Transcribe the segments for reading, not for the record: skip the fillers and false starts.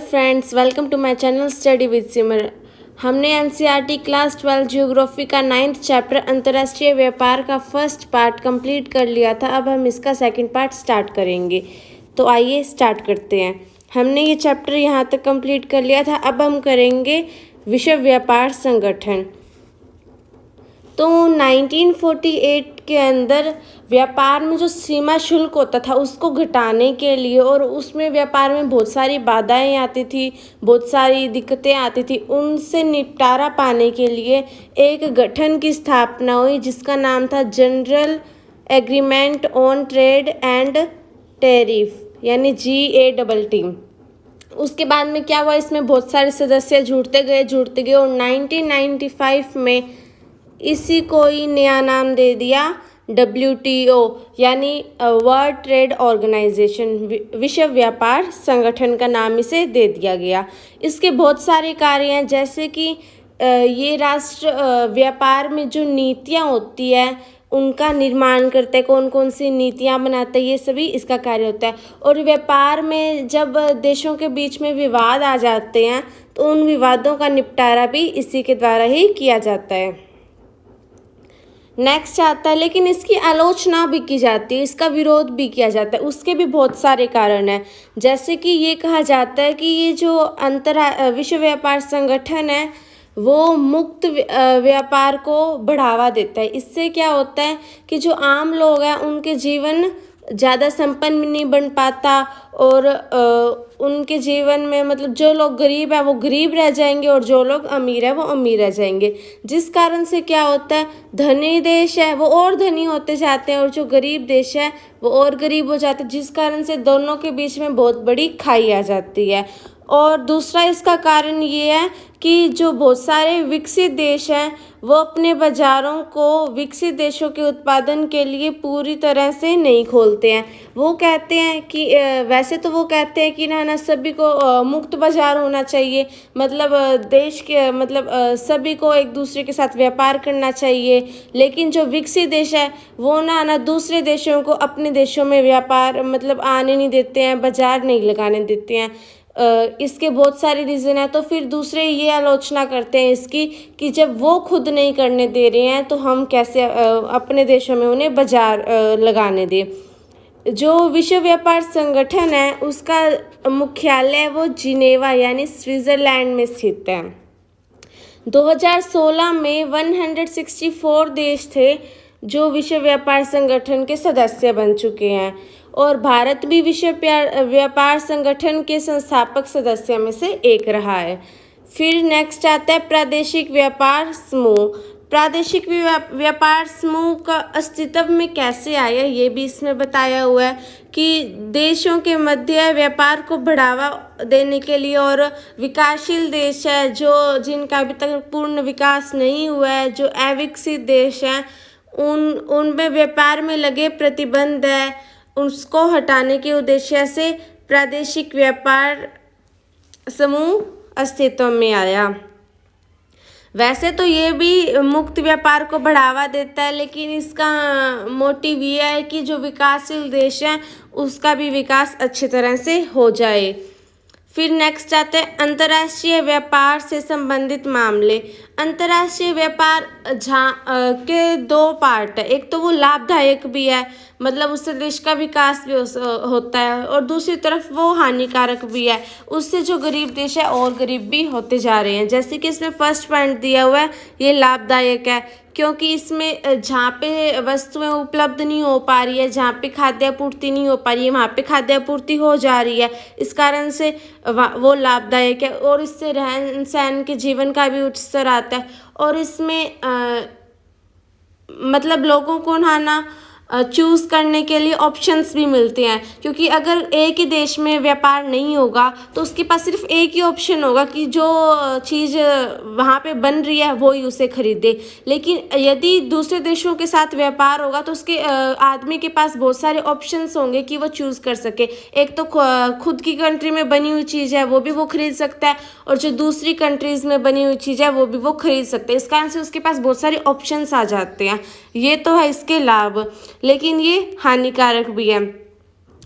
Friends, welcome to my channel study with Simar. हमने NCERT class 12 geography का 9th chapter अंतर्राष्ट्रीय व्यापार का फर्स्ट पार्ट कंप्लीट कर लिया था। अब हम इसका सेकंड पार्ट स्टार्ट करेंगे। तो आइए स्टार्ट करते हैं। हमने ये चैप्टर यहाँ तक कंप्लीट कर लिया था। अब हम करेंगे विश्व व्यापार संगठन। तो 1948 के अंदर व्यापार में जो सीमा शुल्क होता था उसको घटाने के लिए, और उसमें व्यापार में बहुत सारी बाधाएं आती थी, बहुत सारी दिक्कतें आती थी, उनसे निपटारा पाने के लिए एक गठन की स्थापना हुई जिसका नाम था general agreement on trade and tariff, यानी GATT। उसके बाद में क्या हुआ, इसमें बहुत सारे सदस्य जुड़ते गए और 1995 में इसी को ही नया नाम दे दिया WTO, यानी वर्ल्ड ट्रेड ऑर्गेनाइजेशन, विश्व व्यापार संगठन का नाम इसे दे दिया गया। इसके बहुत सारे कार्य हैं, जैसे कि ये राष्ट्र व्यापार में जो नीतियाँ होती है उनका निर्माण करते हैं, कौन कौन सी नीतियाँ बनाते हैं, ये सभी इसका कार्य होता है। और व्यापार में जब देशों के बीच में विवाद आ जाते हैं तो उन विवादों का निपटारा भी इसी के द्वारा ही किया जाता है। नेक्स्ट आता है, लेकिन इसकी आलोचना भी की जाती है, इसका विरोध भी किया जाता है। उसके भी बहुत सारे कारण हैं, जैसे कि ये कहा जाता है कि ये जो विश्व व्यापार संगठन है वो मुक्त व्यापार को बढ़ावा देता है। इससे क्या होता है कि जो आम लोग हैं उनके जीवन ज़्यादा संपन्न नहीं बन पाता, और उनके जीवन में मतलब जो लोग गरीब है वो गरीब रह जाएंगे और जो लोग अमीर है वो अमीर रह जाएंगे। जिस कारण से क्या होता है, धनी देश है वो और धनी होते जाते हैं और जो गरीब देश है वो और गरीब हो जाते हैं, जिस कारण से दोनों के बीच में बहुत बड़ी खाई आ जाती है। और दूसरा इसका कारण ये है कि जो बहुत सारे विकसित देश हैं वो अपने बाज़ारों को विकसित देशों के उत्पादन के लिए पूरी तरह से नहीं खोलते हैं। वो कहते हैं कि वैसे तो वो कहते हैं कि ना सभी को मुक्त बाज़ार होना चाहिए, मतलब देश के मतलब सभी को एक दूसरे के साथ व्यापार करना चाहिए, लेकिन जो विकसित देश है वो ना दूसरे देशों को अपने देशों में व्यापार मतलब आने नहीं देते हैं, बाज़ार नहीं लगाने देते हैं। इसके बहुत सारे रीज़न है। तो फिर दूसरे ये आलोचना करते हैं इसकी कि जब वो खुद नहीं करने दे रहे हैं तो हम कैसे अपने देशों में उन्हें बाजार लगाने दें। जो विश्व व्यापार संगठन है उसका मुख्यालय वो जिनेवा यानी स्विट्ज़रलैंड में स्थित है। 2016 में 164 देश थे जो विश्व व्यापार संगठन के सदस्य बन चुके हैं, और भारत भी विश्व व्यापार संगठन के संस्थापक सदस्यों में से एक रहा है। फिर नेक्स्ट आता है प्रादेशिक व्यापार समूह। प्रादेशिक व्यापार समूह का अस्तित्व में कैसे आया ये भी इसमें बताया हुआ है कि देशों के मध्य व्यापार को बढ़ावा देने के लिए, और विकासशील देश है जो जिनका अभी तक पूर्ण विकास नहीं हुआ है, जो अविकसित देश हैं, उनमें व्यापार में लगे प्रतिबंध है उसको हटाने के उद्देश्य से प्रादेशिक व्यापार समूह अस्तित्व में आया। वैसे तो ये भी मुक्त व्यापार को बढ़ावा देता है, लेकिन इसका मोटिव ये है कि जो विकासशील देश हैं उसका भी विकास अच्छी तरह से हो जाए। फिर नेक्स्ट आते हैं अंतर्राष्ट्रीय व्यापार से संबंधित मामले। अंतर्राष्ट्रीय व्यापार के दो पार्ट है, एक तो वो लाभदायक भी है, मतलब उससे देश का विकास भी होता है, और दूसरी तरफ वो हानिकारक भी है, उससे जो गरीब देश है और गरीब भी होते जा रहे हैं। जैसे कि इसमें फर्स्ट पॉइंट दिया हुआ है, ये लाभदायक है क्योंकि इसमें जहाँ पे वस्तुएं उपलब्ध नहीं हो पा रही है, जहाँ पे खाद्य आपूर्ति नहीं हो पा रही है, वहाँ पे खाद्य आपूर्ति हो जा रही है, इस कारण से वो लाभदायक है। और इससे रहन सहन के जीवन का भी उच्च स्तर आता है, और इसमें मतलब लोगों को ना चूज़ करने के लिए ऑप्शंस भी मिलते हैं, क्योंकि अगर एक ही देश में व्यापार नहीं होगा तो उसके पास सिर्फ एक ही ऑप्शन होगा कि जो चीज़ वहाँ पे बन रही है वो ही उसे खरीदे। लेकिन यदि दूसरे देशों के साथ व्यापार होगा तो उसके आदमी के पास बहुत सारे ऑप्शंस होंगे कि वो चूज़ कर सके। एक तो खुद की कंट्री में बनी हुई चीज़ है वो भी वो खरीद सकता है, और जो दूसरी कंट्रीज़ में बनी हुई चीज़ है वो भी वो खरीद सकते हैं। इस कारण से उसके पास बहुत सारे ऑप्शंस आ जाते हैं। ये तो है इसके लाभ, लेकिन ये हानिकारक भी है।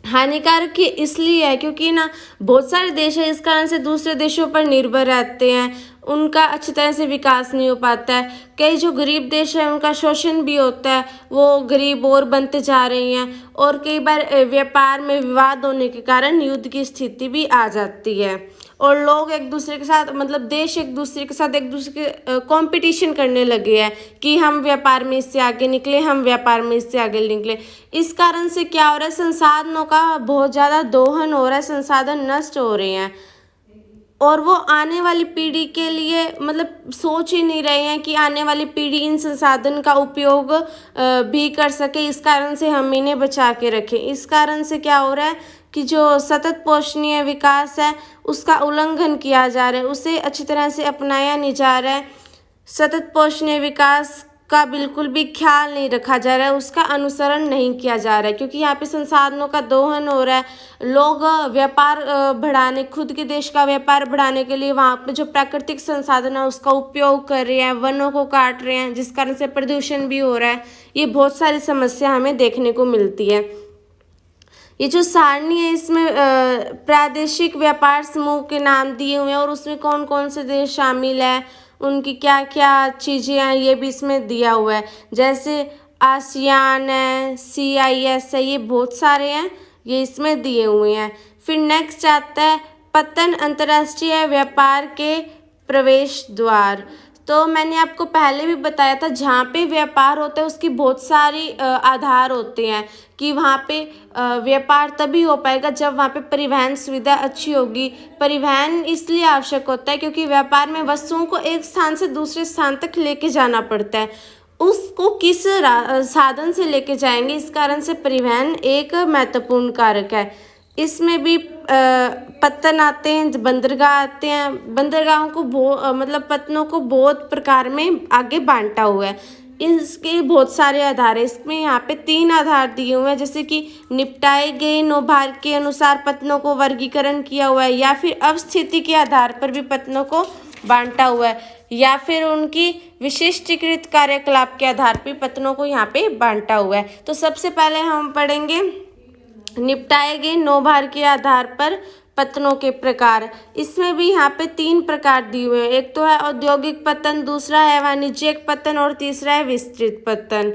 हानिकारक ये इसलिए है क्योंकि ना बहुत सारे देश है इस कारण से दूसरे देशों पर निर्भर रहते हैं, उनका अच्छी तरह से विकास नहीं हो पाता है। कई जो गरीब देश है उनका शोषण भी होता है, वो गरीब और बनते जा रही हैं, और कई बार व्यापार में विवाद होने के कारण युद्ध की स्थिति भी आ जाती है, और लोग एक दूसरे के साथ मतलब देश एक दूसरे के साथ एक दूसरे के कंपटीशन करने लगे हैं कि हम व्यापार में इससे आगे निकले, हम व्यापार में इससे आगे निकले। इस कारण से क्या हो रहा है, संसाधनों का बहुत ज़्यादा दोहन हो रहा है, संसाधन नष्ट हो रहे हैं, और वो आने वाली पीढ़ी के लिए मतलब सोच ही नहीं रहे हैं कि आने वाली पीढ़ी इन संसाधन का उपयोग भी कर सके। इस कारण से हम इन्हें बचा के रखें। इस कारण से क्या हो रहा है कि जो सतत पोषणीय विकास है उसका उल्लंघन किया जा रहा है, उसे अच्छी तरह से अपनाया नहीं जा रहा है। सतत पोषणीय विकास का बिल्कुल भी ख्याल नहीं रखा जा रहा है, उसका अनुसरण नहीं किया जा रहा है, क्योंकि यहाँ पे संसाधनों का दोहन हो रहा है। लोग व्यापार बढ़ाने, खुद के देश का व्यापार बढ़ाने के लिए वहाँ पे जो प्राकृतिक संसाधन है उसका उपयोग कर रहे हैं, वनों को काट रहे हैं, जिस कारण से प्रदूषण भी हो रहा है। ये बहुत सारी समस्या हमें देखने को मिलती है। ये जो सारणी है इसमें प्रादेशिक व्यापार समूह के नाम दिए हुए हैं, और उसमें कौन कौन से देश शामिल है, उनकी क्या क्या चीज़ें हैं, ये भी इसमें दिया हुआ है। जैसे आसियान है, CIS है, ये बहुत सारे हैं, ये इसमें दिए हुए हैं। फिर नेक्स्ट आता है पतन अंतर्राष्ट्रीय व्यापार के प्रवेश द्वार। तो मैंने आपको पहले भी बताया था, जहाँ पे व्यापार होता है उसकी बहुत सारी आधार होते हैं कि वहाँ पे व्यापार तभी हो पाएगा जब वहाँ पे परिवहन सुविधा अच्छी होगी। परिवहन इसलिए आवश्यक होता है क्योंकि व्यापार में वस्तुओं को एक स्थान से दूसरे स्थान तक लेके जाना पड़ता है, उसको किस साधन से लेके जाएंगे, इस कारण से परिवहन एक महत्वपूर्ण कारक है। इसमें भी पत्तन आते हैं, बंदरगाह आते हैं। बंदरगाहों को मतलब पत्तनों को बहुत प्रकार में आगे बांटा हुआ है। इसके बहुत सारे आधार है। इसमें यहाँ पे 3 आधार दिए हुए हैं, जैसे कि निपटाए गए नौभार के अनुसार पत्तनों को वर्गीकरण किया हुआ है, या फिर अवस्थिति के आधार पर भी पत्तनों को बांटा हुआ है, या फिर उनकी विशिष्टीकृत कार्यकलाप के आधार पर पत्तनों को यहाँ पे बांटा हुआ है। तो सबसे पहले हम पढ़ेंगे निपटाए गए नौभार के आधार पर पत्तनों के प्रकार। इसमें भी यहाँ पे 3 प्रकार दिए हुए हैं। एक तो है औद्योगिक पत्तन, दूसरा है वाणिज्यिक पत्तन, और तीसरा है विस्तृत पत्तन।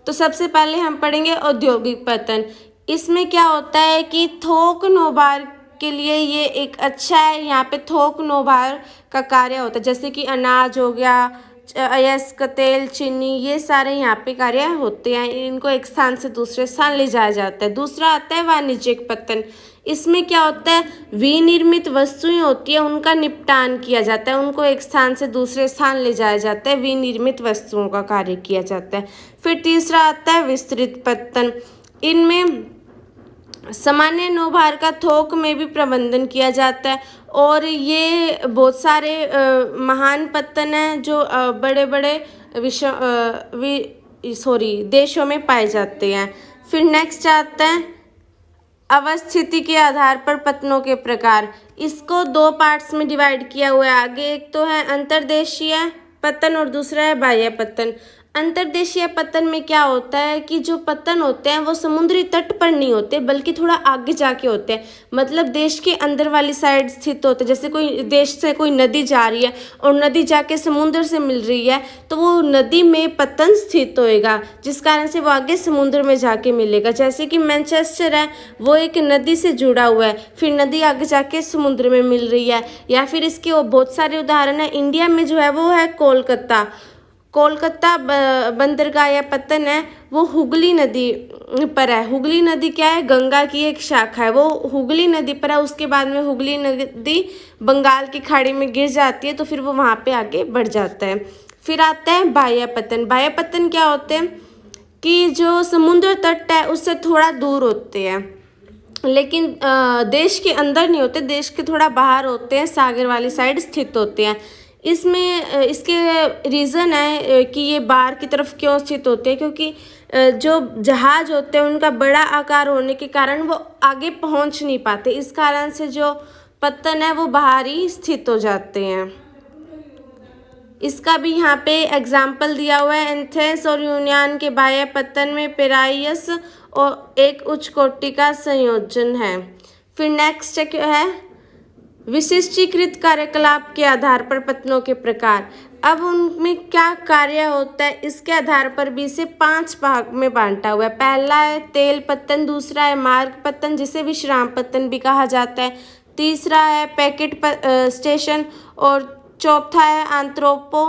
तो सबसे पहले हम पढ़ेंगे औद्योगिक पत्तन। इसमें क्या होता है कि थोक नौभार के लिए ये एक अच्छा है। यहाँ पे थोक नौभार का कार्य होता है, जैसे कि अनाज हो गया, अयस्क तेल, चीनी, ये सारे यहाँ पे कार्य होते हैं। इनको एक स्थान से दूसरे स्थान ले जाया जाता है। दूसरा आता है वाणिज्यिक पत्तन। इसमें क्या होता है, विनिर्मित वस्तुएं होती है, उनका निपटान किया जाता है, उनको एक स्थान से दूसरे स्थान ले जाया जाता है, विनिर्मित वस्तुओं का कार्य किया जाता है। फिर तीसरा आता है विस्तृत पत्तन। इनमें सामान्य नौभार का थोक में भी प्रबंधन किया जाता है, और ये बहुत सारे महान पत्तन हैं जो बड़े बड़े देशों में पाए जाते हैं। फिर नेक्स्ट आता है अवस्थिति के आधार पर पत्तनों के प्रकार। इसको 2 पार्ट्स में डिवाइड किया हुआ है। आगे एक तो है अंतर्देशीय पत्तन और दूसरा है बाह्य पत्तन। अंतर्देशीय पत्तन में क्या होता है कि जो पत्तन होते हैं वो समुद्री तट पर नहीं होते, बल्कि थोड़ा आगे जाके होते हैं, मतलब देश के अंदर वाली साइड स्थित होते हैं। जैसे कोई देश से कोई नदी जा रही है और नदी जाके समुद्र से मिल रही है, तो वो नदी में पत्तन स्थित होएगा, जिस कारण से वो आगे समुद्र में जाके मिलेगा। जैसे कि मैनचेस्टर है, वो एक नदी से जुड़ा हुआ है, फिर नदी आगे जाके समुद्र में मिल रही है। या फिर इसके बहुत सारे उदाहरण है। इंडिया में जो है वो है कोलकाता बंदरगाह या पत्तन है, वो हुगली नदी पर है। हुगली नदी क्या है, गंगा की एक शाखा है, वो हुगली नदी पर है। उसके बाद में हुगली नदी बंगाल की खाड़ी में गिर जाती है, तो फिर वो वहाँ पे आगे बढ़ जाता है। फिर आता है बाह्य पत्तन। बाह्य पत्तन क्या होते हैं कि जो समुद्र तट है उससे थोड़ा दूर होते हैं, लेकिन देश के अंदर नहीं होते, देश के थोड़ा बाहर होते हैं, सागर वाली साइड स्थित होते हैं। इसमें इसके रीज़न है कि ये बाहर की तरफ क्यों स्थित होते हैं, क्योंकि जो जहाज़ होते हैं उनका बड़ा आकार होने के कारण वो आगे पहुंच नहीं पाते। इस कारण से जो पत्तन है वो बाहर ही स्थित हो जाते हैं। इसका भी यहाँ पे एग्जाम्पल दिया हुआ है। एथेंस और यूनान के बाह्य पत्तन में पेराइयस और एक उच्च कोटि का संयोजन है। फिर नेक्स्ट क्या है, विशिष्टीकृत कार्यकलाप के आधार पर पत्तनों के प्रकार। अब उनमें क्या कार्य होता है इसके आधार पर भी इसे 5 भाग में बांटा हुआ है। पहला है तेल पत्तन, दूसरा है मार्ग पत्तन जिसे विश्राम पत्तन भी कहा जाता है, तीसरा है पैकेट स्टेशन और चौथा है आंत्रोपो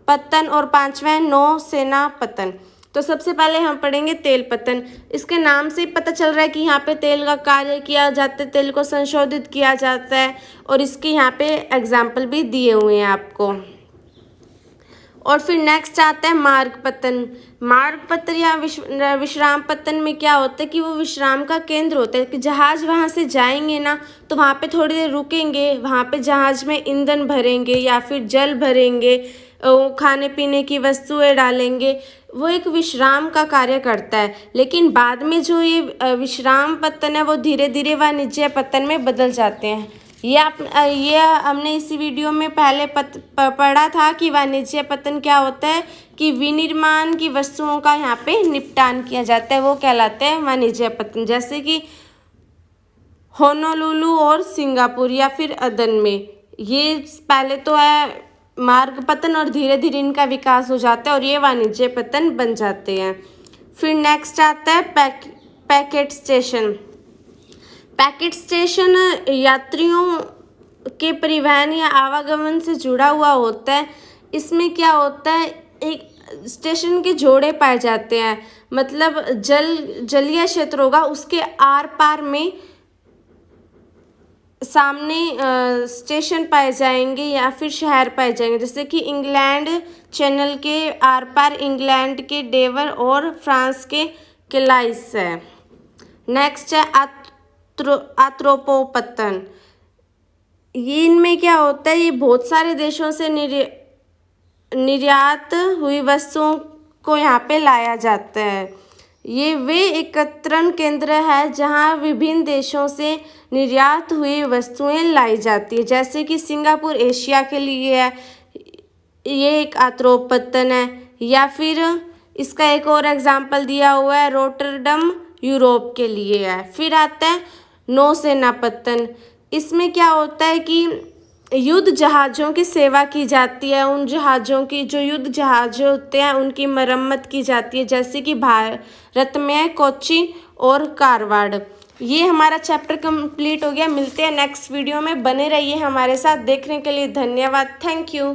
पत्तन और पांचवा है नौसेना पत्तन। तो सबसे पहले हम पढ़ेंगे तेल पत्तन। इसके नाम से ही पता चल रहा है कि यहाँ पे तेल का कार्य किया जाता है, तेल को संशोधित किया जाता है और इसके यहाँ पे एग्जाम्पल भी दिए हुए हैं आपको। और फिर नेक्स्ट आता है मार्ग पत्तन। मार्ग पत्तन या विश्राम पत्तन में क्या होता है कि वो विश्राम का केंद्र होता है कि जहाज वहाँ से जाएंगे ना तो वहाँ पे थोड़ी देर रुकेंगे, वहाँ पे जहाज में ईंधन भरेंगे या फिर जल भरेंगे, खाने पीने की वस्तुएं डालेंगे, वो एक विश्राम का कार्य करता है। लेकिन बाद में जो ये विश्राम पत्तन है वो धीरे धीरे वाणिज्य पत्तन में बदल जाते हैं। ये हमने इसी वीडियो में पहले पढ़ा था कि वाणिज्य पत्तन क्या होता है कि विनिर्माण की वस्तुओं का यहाँ पे निपटान किया जाता है, वो कहलाते हैं वाणिज्य पत्तन। जैसे कि होनोलुलु और सिंगापुर या फिर अदन में, ये पहले तो है मार्ग पतन और धीरे धीरे इनका विकास हो जाता है और ये वाणिज्य पतन बन जाते हैं। फिर नेक्स्ट आता है पैकेट स्टेशन। पैकेट स्टेशन यात्रियों के परिवहन या आवागमन से जुड़ा हुआ होता है। इसमें क्या होता है, एक स्टेशन के जोड़े पाए जाते हैं, मतलब जलीय क्षेत्र होगा उसके आर पार में सामने स्टेशन पाए जाएंगे या फिर शहर पाए जाएंगे। जैसे कि इंग्लैंड चैनल के आर पार इंग्लैंड के डेवर और फ्रांस के क्लाइस है। नेक्स्ट है आंत्रोपोपत्तन। ये इनमें क्या होता है, ये बहुत सारे देशों से निर्यात हुई वस्तुओं को यहाँ पे लाया जाता है। ये वे एकत्रण केंद्र है जहाँ विभिन्न देशों से निर्यात हुई वस्तुएं लाई जाती है। जैसे कि सिंगापुर एशिया के लिए है, ये एक आंत्रोपोपत्तन है। या फिर इसका एक और एग्जाम्पल दिया हुआ है, रोटरडम यूरोप के लिए है। फिर आता है नौसेना पत्तन। इसमें क्या होता है कि युद्ध जहाज़ों की सेवा की जाती है, उन जहाज़ों की जो युद्ध जहाज़ होते हैं उनकी मरम्मत की जाती है। जैसे कि भारत में कोच्चि और कारवाड़। ये हमारा चैप्टर कंप्लीट हो गया। मिलते हैं नेक्स्ट वीडियो में, बने रहिए हमारे साथ। देखने के लिए धन्यवाद। Thank you.